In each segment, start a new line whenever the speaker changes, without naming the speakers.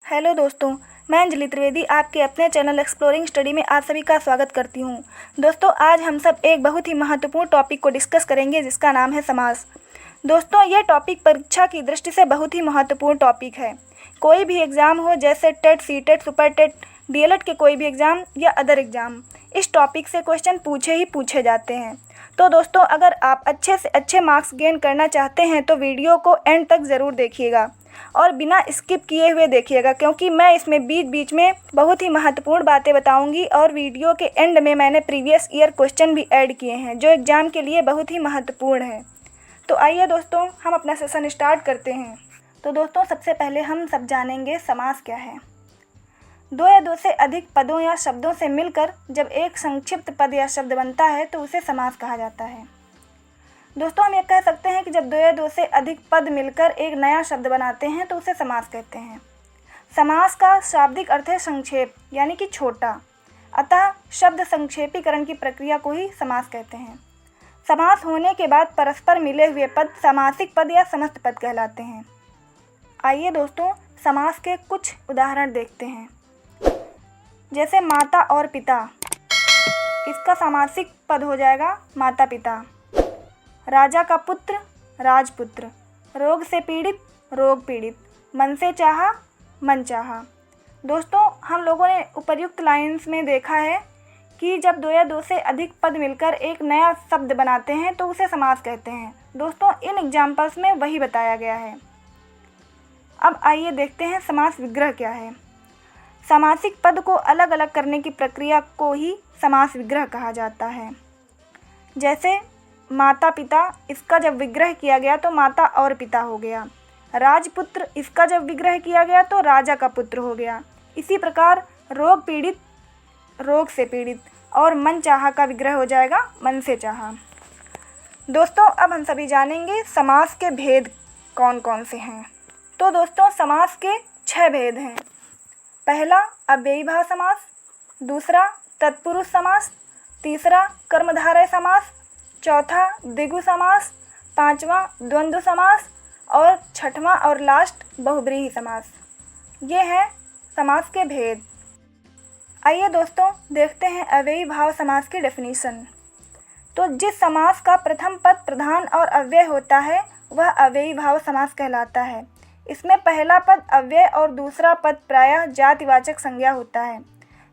Hello दोस्तों, मैं अंजलि त्रिवेदी आपके अपने चैनल एक्सप्लोरिंग स्टडी में आप सभी का स्वागत करती हूं। दोस्तों, आज हम सब एक बहुत ही महत्वपूर्ण टॉपिक को डिस्कस करेंगे जिसका नाम है समास। दोस्तों, यह टॉपिक परीक्षा की दृष्टि से बहुत ही महत्वपूर्ण टॉपिक है। कोई भी एग्ज़ाम हो, जैसे TET, CTET, super TET, DElEd के कोई भी एग्ज़ाम या अदर एग्ज़ाम, इस टॉपिक से क्वेश्चन पूछे जाते हैं। तो दोस्तों, अगर आप अच्छे से अच्छे मार्क्स गेन करना चाहते हैं तो वीडियो को एंड तक ज़रूर देखिएगा और बिना स्किप किए हुए देखिएगा, क्योंकि मैं इसमें बीच बीच में बहुत ही महत्वपूर्ण बातें बताऊंगी और वीडियो के एंड में मैंने प्रीवियस ईयर क्वेश्चन भी ऐड किए हैं जो एग्ज़ाम के लिए बहुत ही महत्वपूर्ण है। तो आइए दोस्तों, हम अपना सेशन स्टार्ट करते हैं। तो दोस्तों, सबसे पहले हम सब जानेंगे समास क्या है। दो या दो से अधिक पदों या शब्दों से मिलकर जब एक संक्षिप्त पद या शब्द बनता है तो उसे समास कहा जाता है। दोस्तों, हम ये कह सकते हैं कि जब दो या दो से अधिक पद मिलकर एक नया शब्द बनाते हैं तो उसे समास कहते हैं। समास का शाब्दिक अर्थ है संक्षेप, यानी कि छोटा। अतः शब्द संक्षेपीकरण की प्रक्रिया को ही समास कहते हैं। समास होने के बाद परस्पर मिले हुए पद समासिक पद या समस्त पद कहलाते हैं। आइए दोस्तों, समास के कुछ उदाहरण देखते हैं। जैसे माता और पिता, इसका समासिक पद हो जाएगा माता पिता। राजा का पुत्र, राजपुत्र। रोग से पीड़ित, रोग पीड़ित। मन से चाहा, मन चाहा। दोस्तों, हम लोगों ने उपर्युक्त लाइन्स में देखा है कि जब दो या दो से अधिक पद मिलकर एक नया शब्द बनाते हैं तो उसे समास कहते हैं। दोस्तों, इन एग्जाम्पल्स में वही बताया गया है। अब आइए देखते हैं समास विग्रह क्या है। समासिक पद को अलग अलग करने की प्रक्रिया को ही समास विग्रह कहा जाता है। जैसे माता पिता, इसका जब विग्रह किया गया तो माता और पिता हो गया। राजपुत्र, इसका जब विग्रह किया गया तो राजा का पुत्र हो गया। इसी प्रकार रोग पीड़ित, रोग से पीड़ित, और मन चाहा का विग्रह हो जाएगा मन से चाहा। दोस्तों, अब हम सभी जानेंगे समास के भेद कौन कौन से हैं। तो दोस्तों, समास के 6 भेद हैं। पहला अव्ययी भाव समास, दूसरा तत्पुरुष समास, तीसरा कर्मधारय समास, चौथा द्विगु समास, पांचवा द्वंद्व समास और छठवां और लास्ट बहुब्रीहि समास। ये हैं समास के भेद। आइए दोस्तों, देखते हैं अव्ययी भाव समास की डेफिनेशन। तो जिस समास का प्रथम पद प्रधान और अव्यय होता है वह अव्ययी भाव समास कहलाता है। इसमें पहला पद अव्यय और दूसरा पद प्रायः जातिवाचक संज्ञा होता है।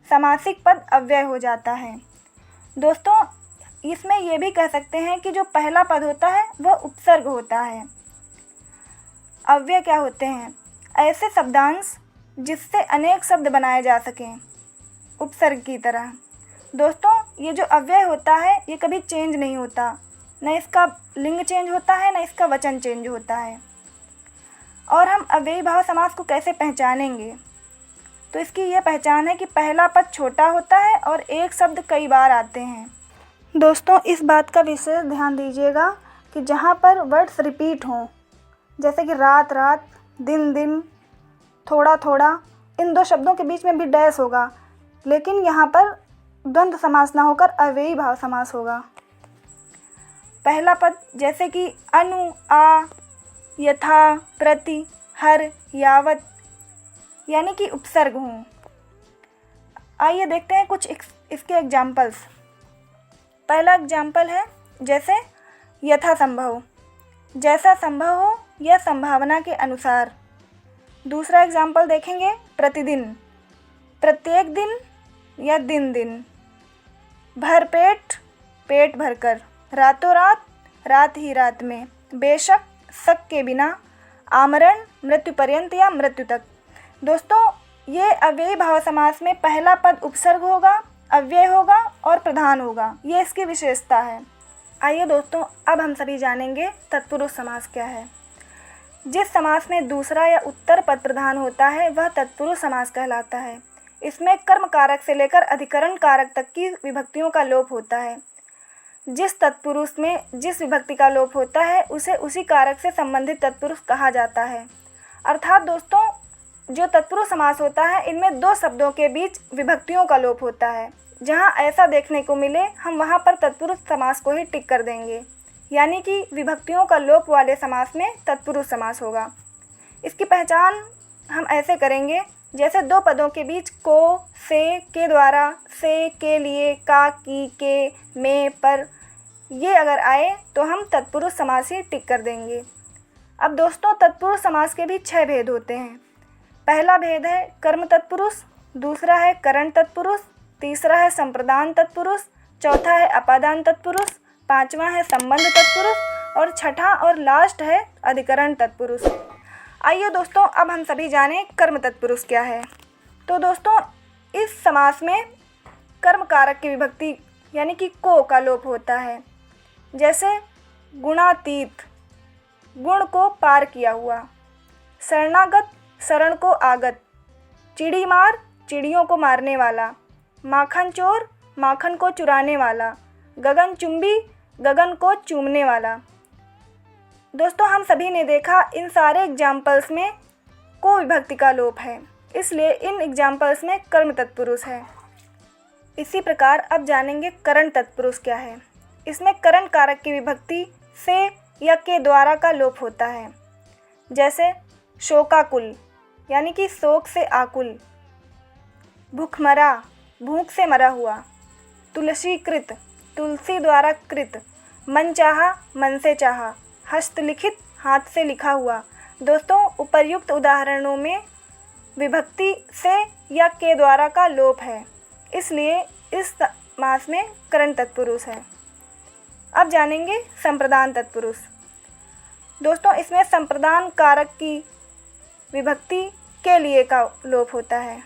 समासिक पद अव्यय हो जाता है। दोस्तों, इसमें यह भी कह सकते हैं कि जो पहला पद होता है वह उपसर्ग होता है। अव्यय क्या होते हैं? ऐसे शब्दांश जिससे अनेक शब्द बनाए जा सकें, उपसर्ग की तरह। दोस्तों, ये जो अव्यय होता है ये कभी चेंज नहीं होता, न इसका लिंग चेंज होता है न इसका वचन चेंज होता है। और हम अव्ययी भाव समास को कैसे पहचानेंगे? तो इसकी यह पहचान है कि पहला पद छोटा होता है और एक शब्द कई बार आते हैं। दोस्तों, इस बात का विशेष ध्यान दीजिएगा कि जहाँ पर वर्ड्स रिपीट हों, जैसे कि रात रात, दिन दिन, थोड़ा थोड़ा, इन दो शब्दों के बीच में भी डैश होगा, लेकिन यहाँ पर द्वंद्व समास ना होकर अव्ययी भाव समास होगा। पहला पद जैसे कि अनु, आ, यथा, प्रति, हर, यावत, यानी कि उपसर्ग हों। आइए देखते हैं कुछ इसके एग्जाम्पल्स। पहला एग्जाम्पल है जैसे यथा संभव, जैसा संभव हो या संभावना के अनुसार। दूसरा एग्जाम्पल देखेंगे प्रतिदिन, प्रत्येक दिन या दिन दिन। भरपेट, पेट भरकर। रातों रात, रात ही रात में। बेशक, शक के बिना। आमरण, मृत्यु पर्यंत या मृत्यु तक। दोस्तों, ये अव्ययी भाव समास में पहला पद उपसर्ग होगा, अव्यय होगा और प्रधान होगा। ये इसकी विशेषता है। आइए दोस्तों, अब हम सभी जानेंगे तत्पुरुष समास क्या है। जिस समास में दूसरा या उत्तर पद प्रधान होता है वह तत्पुरुष समास कहलाता है। इसमें कर्म कारक से लेकर अधिकरण कारक तक की विभक्तियों का लोप होता है। जिस तत्पुरुष में जिस विभक्ति का लोप होता है उसे उसी कारक से संबंधित तत्पुरुष कहा जाता है। अर्थात दोस्तों, जो तत्पुरुष समास होता है इनमें दो शब्दों के बीच विभक्तियों का लोप होता है। जहाँ ऐसा देखने को मिले हम वहाँ पर तत्पुरुष समास को ही टिक कर देंगे, यानी कि विभक्तियों का लोप वाले समास में तत्पुरुष समास होगा। इसकी पहचान हम ऐसे करेंगे जैसे दो पदों के बीच को, से, के द्वारा, से, के लिए, का, की, के, में, पर, ये अगर आए तो हम तत्पुरुष समास ही टिक कर देंगे। अब दोस्तों, तत्पुरुष समास के भी 6 भेद होते हैं। पहला भेद है कर्म तत्पुरुष, दूसरा है करण तत्पुरुष, तीसरा है संप्रदान तत्पुरुष, चौथा है अपादान तत्पुरुष, पांचवा है संबंध तत्पुरुष और छठा और लास्ट है अधिकरण तत्पुरुष। आइए दोस्तों, अब हम सभी जानें कर्म तत्पुरुष क्या है। तो दोस्तों, इस समास में कर्म कारक की विभक्ति यानी कि को का लोप होता है। जैसे गुणातीत, गुण को पार किया हुआ, शरणागत, शरण को आगत, चिड़ी मार, चिड़ियों को मारने वाला, माखन चोर, माखन को चुराने वाला, गगन चुंबी, गगन को चूमने वाला। दोस्तों, हम सभी ने देखा इन सारे एग्जाम्पल्स में को विभक्ति का लोप है, इसलिए इन एग्जाम्पल्स में कर्म तत्पुरुष है। इसी प्रकार अब जानेंगे करण तत्पुरुष क्या है। इसमें करण कारक की विभक्ति से या के द्वारा का लोप होता है। जैसे शोकाकुल यानी कि शोक से आकुल, भूखमरा, भूख से मरा हुआ, तुलसीकृत, तुलसी द्वारा कृत, मनचाहा, मन से चाहा, हस्तलिखित, हाथ से लिखा हुआ। दोस्तों, उपर्युक्त उदाहरणों में विभक्ति से या के द्वारा का लोप है, इसलिए इस समास में करण तत्पुरुष है। अब जानेंगे संप्रदान तत्पुरुष। दोस्तों, इसमें संप्रदान कारक की विभक्ति के लिए का लोप होता है।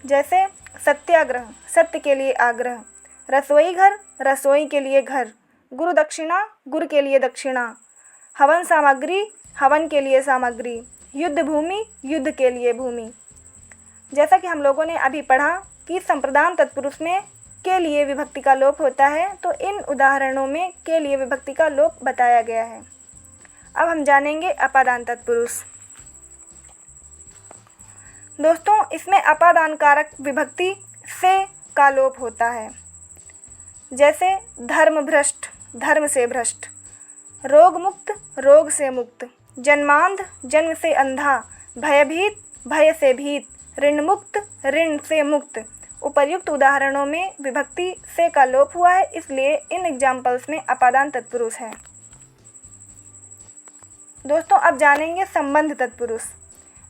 जैसे सत्याग्रह, सत्य के लिए आग्रह, रसोई घर, रसोई के लिए घर, गुरु दक्षिणा, गुरु के लिए दक्षिणा, हवन सामग्री, हवन के लिए सामग्री, युद्ध भूमि, युद्ध के लिए भूमि। जैसा कि हम लोगों ने अभी पढ़ा कि संप्रदान तत्पुरुष में के लिए विभक्ति का लोप होता है, तो इन उदाहरणों में के लिए विभक्ति का लोप बताया गया है। अब हम जानेंगे अपादान तत्पुरुष। दोस्तों, इसमें अपादान कारक विभक्ति से का लोप होता है। जैसे धर्म भ्रष्ट, धर्म से भ्रष्ट, रोग मुक्त, रोग से मुक्त, जन्मांध, जन्म से अंधा, भयभीत, भय से भीत, ऋण मुक्त, ऋण से मुक्त। उपर्युक्त उदाहरणों में विभक्ति से का लोप हुआ है, इसलिए इन एग्जाम्पल्स में अपादान तत्पुरुष है। दोस्तों, अब जानेंगे संबंध तत्पुरुष।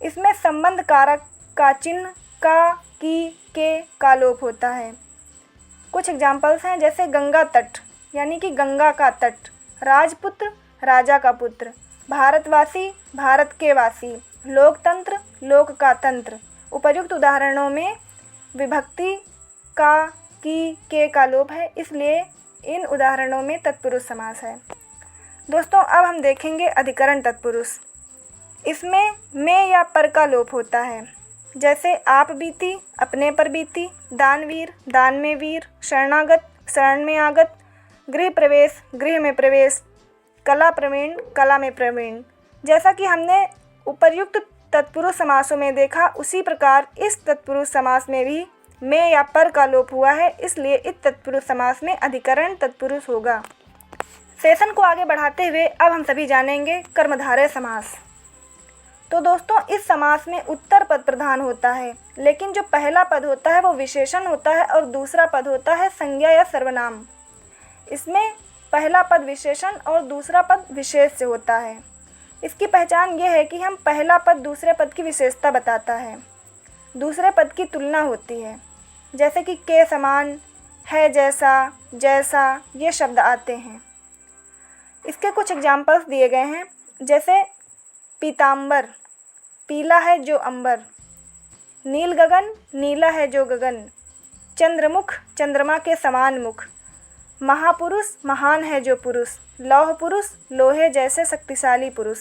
इसमें संबंध कारक का चिन्ह का, की, के का लोप होता है। कुछ एग्जाम्पल्स हैं, जैसे गंगा तट यानी कि गंगा का तट, राजपुत्र, राजा का पुत्र, भारतवासी, भारत के वासी, लोकतंत्र, लोक का तंत्र। उपर्युक्त उदाहरणों में विभक्ति का, की, के का लोप है, इसलिए इन उदाहरणों में तत्पुरुष समास है। दोस्तों, अब हम देखेंगे अधिकरण तत्पुरुष। इसमें में या पर का लोप होता है। जैसे आप बीती, अपने पर बीती, दानवीर, दान में वीर, शरणागत, शरण में आगत, गृह प्रवेश, गृह में प्रवेश, कला प्रवीण, कला में प्रवीण। जैसा कि हमने उपर्युक्त तत्पुरुष समासों में देखा, उसी प्रकार इस तत्पुरुष समास में भी में या पर का लोप हुआ है, इसलिए इस तत्पुरुष समास में अधिकरण तत्पुरुष होगा। सेशन को आगे बढ़ाते हुए अब हम सभी जानेंगे कर्मधारय समास। तो दोस्तों, इस समास में उत्तर पद प्रधान होता है, लेकिन जो पहला पद होता है वो विशेषण होता है और दूसरा पद होता है संज्ञा या सर्वनाम। इसमें पहला पद विशेषण और दूसरा पद विशेष से होता है। इसकी पहचान ये है कि हम पहला पद दूसरे पद की विशेषता बताता है, दूसरे पद की तुलना होती है। जैसे कि के समान, है जैसा, जैसा, ये शब्द आते हैं। इसके कुछ एग्जाम्पल्स दिए गए हैं। जैसे पीताम्बर, पीला है जो अंबर, नील गगन, नीला है जो गगन, चंद्रमुख, चंद्रमा के समान मुख, महापुरुष, महान है जो पुरुष, लौह पुरुष, लोहे जैसे शक्तिशाली पुरुष।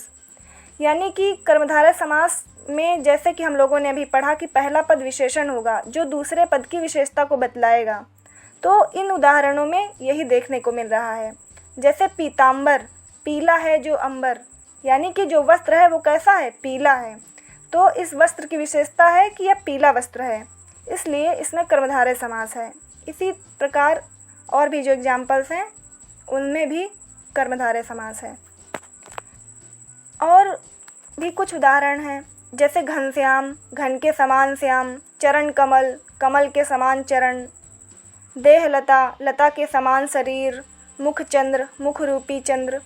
यानी कि कर्मधारय समास में जैसे कि हम लोगों ने अभी पढ़ा कि पहला पद विशेषण होगा जो दूसरे पद की विशेषता को बतलाएगा, तो इन उदाहरणों में यही देखने को मिल रहा है। जैसे पीताम्बर, पीला है जो अंबर, यानी कि जो वस्त्र है वो कैसा है, पीला है, तो इस वस्त्र की विशेषता है कि यह पीला वस्त्र है, इसलिए इसमें कर्मधारय समास है। इसी प्रकार और भी जो एग्जाम्पल्स हैं उनमें भी कर्मधारय समास है। और भी कुछ उदाहरण हैं, जैसे घनश्याम, घन के समान श्याम, चरण कमल, कमल के समान चरण, देह लता, लता के समान शरीर, मुख चंद्र, मुख रूपी चंद्र।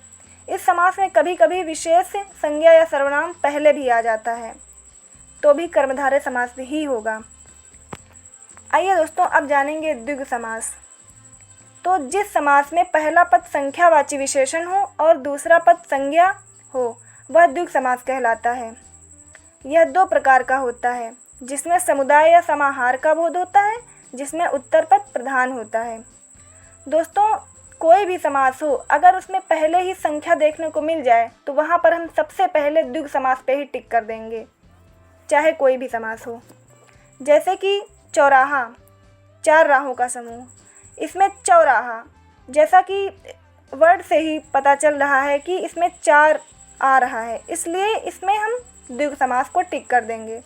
इस समास में कभी कभी विशेष संज्ञा या सर्वनाम पहले भी आ जाता है, तो भी कर्मधारय समास ही होगा। आइए दोस्तों, अब जानेंगे द्विगु समास। तो जिस समास में पहला पद संख्यावाची विशेषण हो और दूसरा पद संज्ञा हो, वह द्विगु समास कहलाता है। यह दो प्रकार का होता है, जिसमें समुदाय या समाहार का बोध होता है, जिसमें उत्तर पद प्रधान होता है। दोस्तों, कोई भी समास हो, अगर उसमें पहले ही संख्या देखने को मिल जाए तो वहाँ पर हम सबसे पहले द्विगु समास पे ही टिक कर देंगे, चाहे कोई भी समास हो। जैसे कि चौराहा, चार राहों का समूह, इसमें चौराहा, जैसा कि वर्ड से ही पता चल रहा है कि इसमें चार आ रहा है, इसलिए इसमें हम द्विगु समास को टिक कर देंगे।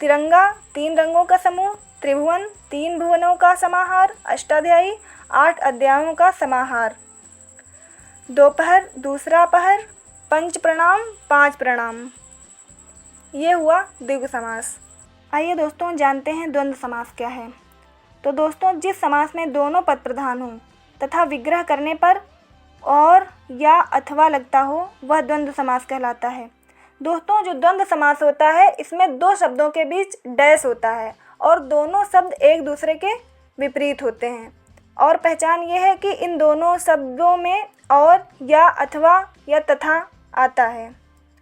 तिरंगा, तीन रंगों का समूह, त्रिभुवन, तीन भुवनों का समाहार, अष्टाध्यायी, 8 अध्यायों का समाहार, दोपहर, दूसरा पहर, पंच प्रणाम, 5 प्रणाम। ये हुआ द्विगु समास। आइए दोस्तों, जानते हैं द्वंद्व समास क्या है। तो दोस्तों, जिस समास में दोनों पद प्रधान हों तथा विग्रह करने पर और या अथवा लगता हो, वह द्वंद्व समास कहलाता है। दोस्तों, जो द्वंद्व समास होता है, इसमें दो शब्दों के बीच डैश होता है और दोनों शब्द एक दूसरे के विपरीत होते हैं। और पहचान ये है कि इन दोनों शब्दों में और या अथवा या तथा आता है।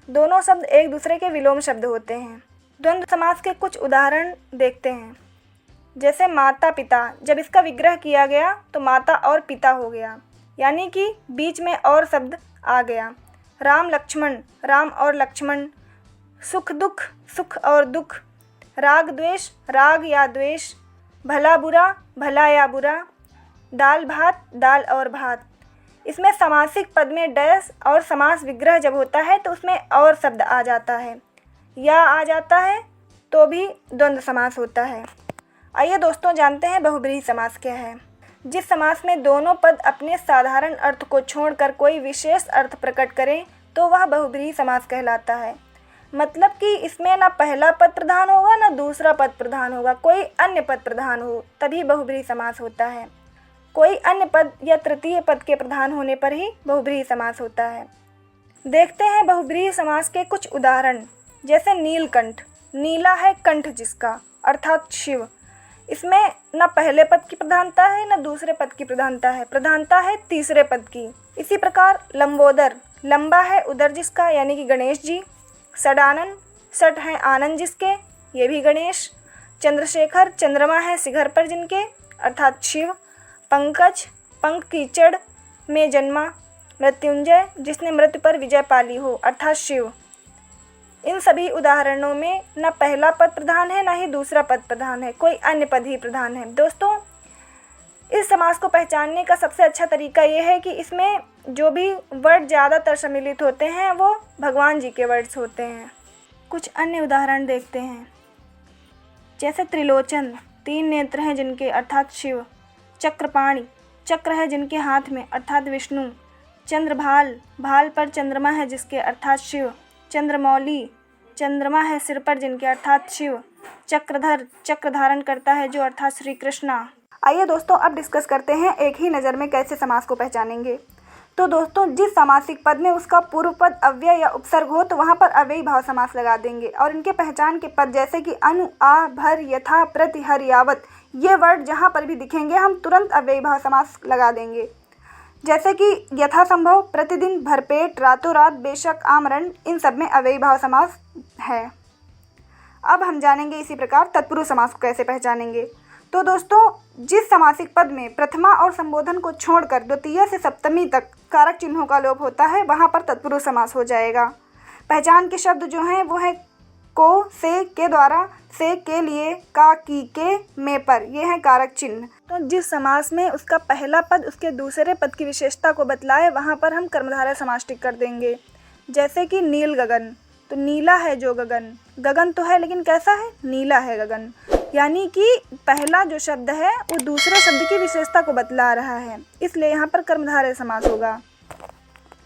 दोनों शब्द एक दूसरे के विलोम शब्द होते हैं। द्वंद्व समास के कुछ उदाहरण देखते हैं। जैसे माता पिता, जब इसका विग्रह किया गया तो माता और पिता हो गया, यानी कि बीच में और शब्द आ गया। राम लक्ष्मण, राम और लक्ष्मण। सुख दुख, सुख और दुख। राग द्वेष, राग या द्वेष। भला बुरा, भला या बुरा। दाल भात, दाल और भात। इसमें समासिक पद में डैश और समास विग्रह जब होता है तो उसमें और शब्द आ जाता है या आ जाता है तो भी द्वंद्व समास होता है। आइए दोस्तों, जानते हैं बहुब्रीहि समास क्या है। जिस समास में दोनों पद अपने साधारण अर्थ को छोड़कर कोई विशेष अर्थ प्रकट करें तो वह बहुब्रीहि समास कहलाता है। मतलब कि इसमें ना पहला पद प्रधान होगा ना दूसरा पद प्रधान होगा, कोई अन्य पद प्रधान हो, तभी बहुब्रीहि समास होता है। कोई अन्य पद या तृतीय पद के प्रधान होने पर ही बहुब्रीहि समास होता है। देखते हैं बहुब्रीहि समास के कुछ उदाहरण। जैसे नीलकंठ, नीला है कंठ जिसका, अर्थात शिव। इसमें न पहले पद की प्रधानता है न दूसरे पद की प्रधानता है तीसरे पद की। इसी प्रकार लंबोदर, लंबा है उदर जिसका, यानी कि गणेश जी। षडानन, षट है आनंद जिसके, ये भी गणेश। चंद्रशेखर, चंद्रमा है शिखर पर जिनके, अर्थात शिव। पंकज, पंख कीचड़ में जन्मा। मृत्युंजय, जिसने मृत्यु पर विजय पाली हो, अर्थात शिव। इन सभी उदाहरणों में न पहला पद प्रधान है न ही दूसरा पद प्रधान है, कोई अन्य पद ही प्रधान है। दोस्तों, इस समास को पहचानने का सबसे अच्छा तरीका ये है कि इसमें जो भी वर्ड ज़्यादातर सम्मिलित होते हैं वो भगवान जी के वर्ड्स होते हैं। कुछ अन्य उदाहरण देखते हैं। जैसे त्रिलोचन, 3 नेत्र हैं जिनके, अर्थात शिव। चक्रपाणि, चक्र है जिनके हाथ में, अर्थात विष्णु। चंद्रभाल, भाल पर चंद्रमा है जिसके, अर्थात शिव। चंद्रमौली, चंद्रमा है सिर पर जिनके, अर्थात शिव। चक्रधर, चक्र धारण करता है जो, अर्थात श्री कृष्णा। आइए दोस्तों, अब डिस्कस करते हैं एक ही नज़र में कैसे समास को पहचानेंगे। तो दोस्तों, जिस सामासिक पद में उसका पूर्व पद अव्यय या उपसर्ग हो तो वहाँ पर अव्ययी भाव समास लगा देंगे। और इनके पहचान के पद जैसे कि अनु, आ, भर, यथा, प्रति, हर, यावत, ये वर्ड जहाँ पर भी दिखेंगे हम तुरंत अव्ययी भाव समास लगा देंगे। जैसे कि यथासंभव, प्रतिदिन, भरपेट, रातों रात, बेशक, आमरण, इन सब में अव्ययी भाव समास है। अब हम जानेंगे इसी प्रकार तत्पुरुष समास को कैसे पहचानेंगे। तो दोस्तों, जिस समासिक पद में प्रथमा और संबोधन को छोड़कर द्वितीय से सप्तमी तक कारक चिन्हों का लोप होता है वहाँ पर तत्पुरुष समास हो जाएगा। पहचान के शब्द जो हैं वो है को, से, के द्वारा, से, के लिए, का, की, के, में पर, ये है कारक चिन्ह। तो जिस समास में उसका पहला पद उसके दूसरे पद की विशेषता को बतलाए वहाँ पर हम कर्मधारय समास टिक कर देंगे। जैसे कि नील गगन, तो नीला है जो गगन, गगन तो है लेकिन कैसा है, नीला है गगन, यानी कि पहला जो शब्द है वो दूसरे शब्द की विशेषता को बतला रहा है, इसलिए यहाँ पर कर्मधारय समास होगा।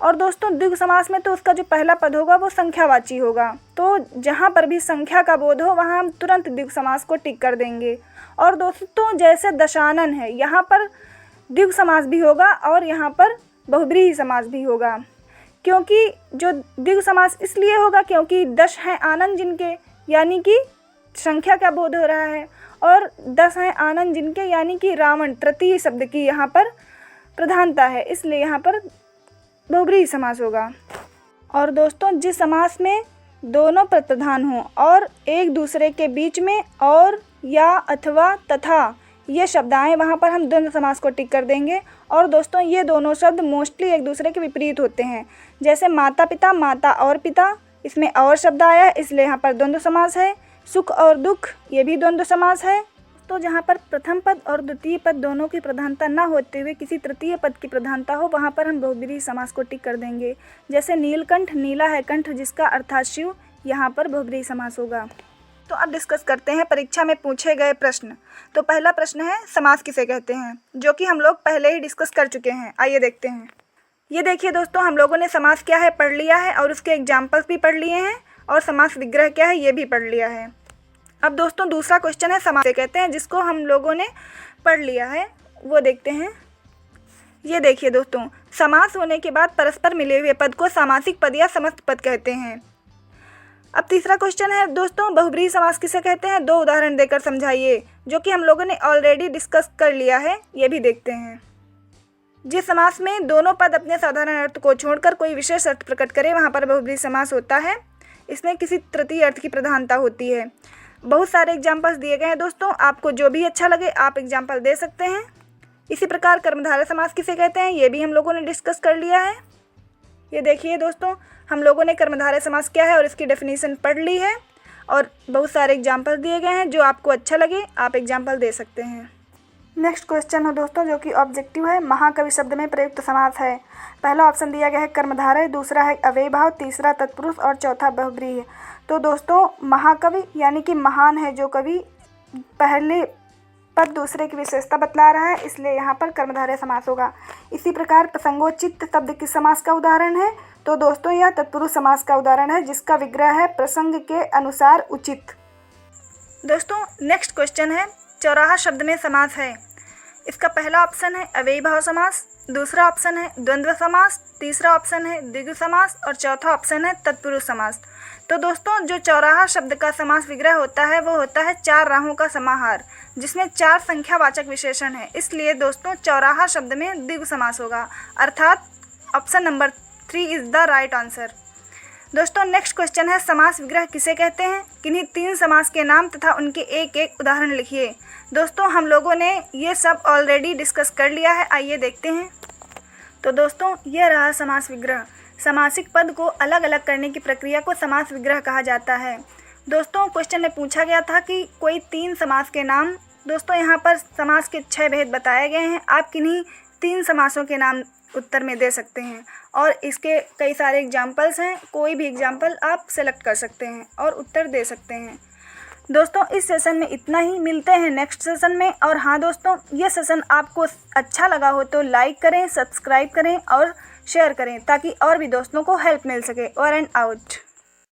और दोस्तों द्विगु समास में तो उसका जो पहला पद होगा वो संख्यावाची होगा, तो जहाँ पर भी संख्या का बोध हो वहाँ हम तुरंत द्विगु समास को टिक कर देंगे। और दोस्तों जैसे दशानन है, यहाँ पर द्विगु समास भी होगा और यहाँ पर बहुब्रीहि समास भी होगा। क्योंकि जो द्विगु समास इसलिए होगा क्योंकि दश हैं आनंद जिनके, यानी कि संख्या का बोध हो रहा है, और 10 हैं आनंद जिनके, यानी कि रावण तृतीय शब्द की यहाँ पर प्रधानता है, इसलिए यहाँ पर बहुब्रीहि समास होगा। और दोस्तों जिस समास में दोनों पद प्रधान हों और एक दूसरे के बीच में और या अथवा तथा ये शब्द आए, वहाँ पर हम द्वंद्व समास को टिक कर देंगे। और दोस्तों ये दोनों शब्द मोस्टली एक दूसरे के विपरीत होते हैं, जैसे माता पिता, माता और पिता, इसमें और शब्द आया है इसलिए यहाँ पर द्वंद्व समास है। सुख और दुख, ये भी द्वंद्व समास है। तो जहाँ पर प्रथम पद और द्वितीय पद दोनों की प्रधानता न होते हुए किसी तृतीय पद की प्रधानता हो, वहाँ पर हम बहुब्रीहि समास को टिक कर देंगे। जैसे नीलकंठ, नीला है कंठ जिसका अर्थात शिव, यहाँ पर बहुब्रीहि समास होगा। तो अब डिस्कस करते हैं परीक्षा में पूछे गए प्रश्न। तो पहला प्रश्न है समास किसे कहते हैं, जो कि हम लोग पहले ही डिस्कस कर चुके हैं। आइए देखते हैं। ये देखिए दोस्तों, हम लोगों ने समास क्या है पढ़ लिया है और उसके एग्जाम्पल्स भी पढ़ लिए हैं, और समास विग्रह क्या है ये भी पढ़ लिया है। अब दोस्तों दूसरा क्वेश्चन है समास किसे कहते हैं, जिसको हम लोगों ने पढ़ लिया है, वो देखते हैं। ये देखिए दोस्तों, समास होने के बाद परस्पर मिले हुए पद को सामासिक पद या समस्त पद कहते हैं। अब तीसरा क्वेश्चन है दोस्तों, बहुब्रीहि समास किसे कहते हैं, 2 उदाहरण देकर समझाइए, जो कि हम लोगों ने ऑलरेडी डिस्कस कर लिया है, ये भी देखते हैं। जिस समास में दोनों पद अपने साधारण अर्थ को छोड़कर कोई विशेष अर्थ प्रकट करे वहाँ पर बहुब्रीहि समास होता है। इसमें किसी तृतीय अर्थ की प्रधानता होती है। बहुत सारे एग्जाम्पल्स दिए गए हैं दोस्तों, आपको जो भी अच्छा लगे आप एग्जाम्पल दे सकते हैं। इसी प्रकार कर्मधारय समास किसे कहते हैं, ये भी हम लोगों ने डिस्कस कर लिया है। ये देखिए दोस्तों, हम लोगों ने कर्मधारय समास क्या है और इसकी डेफिनेशन पढ़ ली है, और बहुत सारे एग्जाम्पल दिए गए हैं। जो आपको अच्छा लगे आप एग्जाम्पल दे सकते हैं। नेक्स्ट क्वेश्चन है दोस्तों, जो कि ऑब्जेक्टिव है, महाकवि शब्द में प्रयुक्त समास है। पहला ऑप्शन दिया गया है कर्मधारय, दूसरा है अव्ययीभाव, तीसरा तत्पुरुष और चौथा बहुब्रीहि। तो दोस्तों महाकवि यानी कि महान है जो कवि, पहले पद दूसरे की विशेषता बतला रहा है, इसलिए यहाँ पर कर्मधारय समास होगा। इसी प्रकार प्रसंगोचित शब्द किस समास का उदाहरण है, तो दोस्तों यह तत्पुरुष समास का उदाहरण है, जिसका विग्रह है प्रसंग के अनुसार उचित। दोस्तों नेक्स्ट क्वेश्चन है, चौराहा शब्द में समास है। इसका पहला ऑप्शन है अव्ययीभाव समास, दूसरा ऑप्शन है द्वंद्व समास, तीसरा ऑप्शन है द्विगु समास और चौथा ऑप्शन है तत्पुरुष समास। तो दोस्तों जो चौराहा शब्द का समास विग्रह होता है वो होता है 4 राहों का समाहार, जिसमें 4 संख्यावाचक विशेषण है, इसलिए दोस्तों चौराहा शब्द में द्विगु समास होगा, अर्थात option number 3 is the right answer. दोस्तों नेक्स्ट क्वेश्चन है, समास विग्रह किसे कहते हैं, किन्हीं 3 समास के नाम तथा उनके एक एक उदाहरण लिखिए। दोस्तों हम लोगों ने ये सब ऑलरेडी डिस्कस कर लिया है, आइए देखते हैं। तो दोस्तों यह रहा समास विग्रह। समासिक पद को अलग अलग करने की प्रक्रिया को समास विग्रह कहा जाता है। दोस्तों क्वेश्चन में पूछा गया था कि कोई 3 समास के नाम। दोस्तों यहाँ पर समास के 6 भेद बताए गए हैं, आप किन्हीं 3 समासों के नाम उत्तर में दे सकते हैं, और इसके कई सारे एग्जाम्पल्स हैं, कोई भी एग्जाम्पल आप सेलेक्ट कर सकते हैं और उत्तर दे सकते हैं। दोस्तों इस सेशन में इतना ही, मिलते हैं नेक्स्ट सेशन में। और हाँ दोस्तों, ये सेशन आपको अच्छा लगा हो तो लाइक करें, सब्सक्राइब करें और शेयर करें, ताकि और भी दोस्तों को हेल्प मिल सके। Over and out.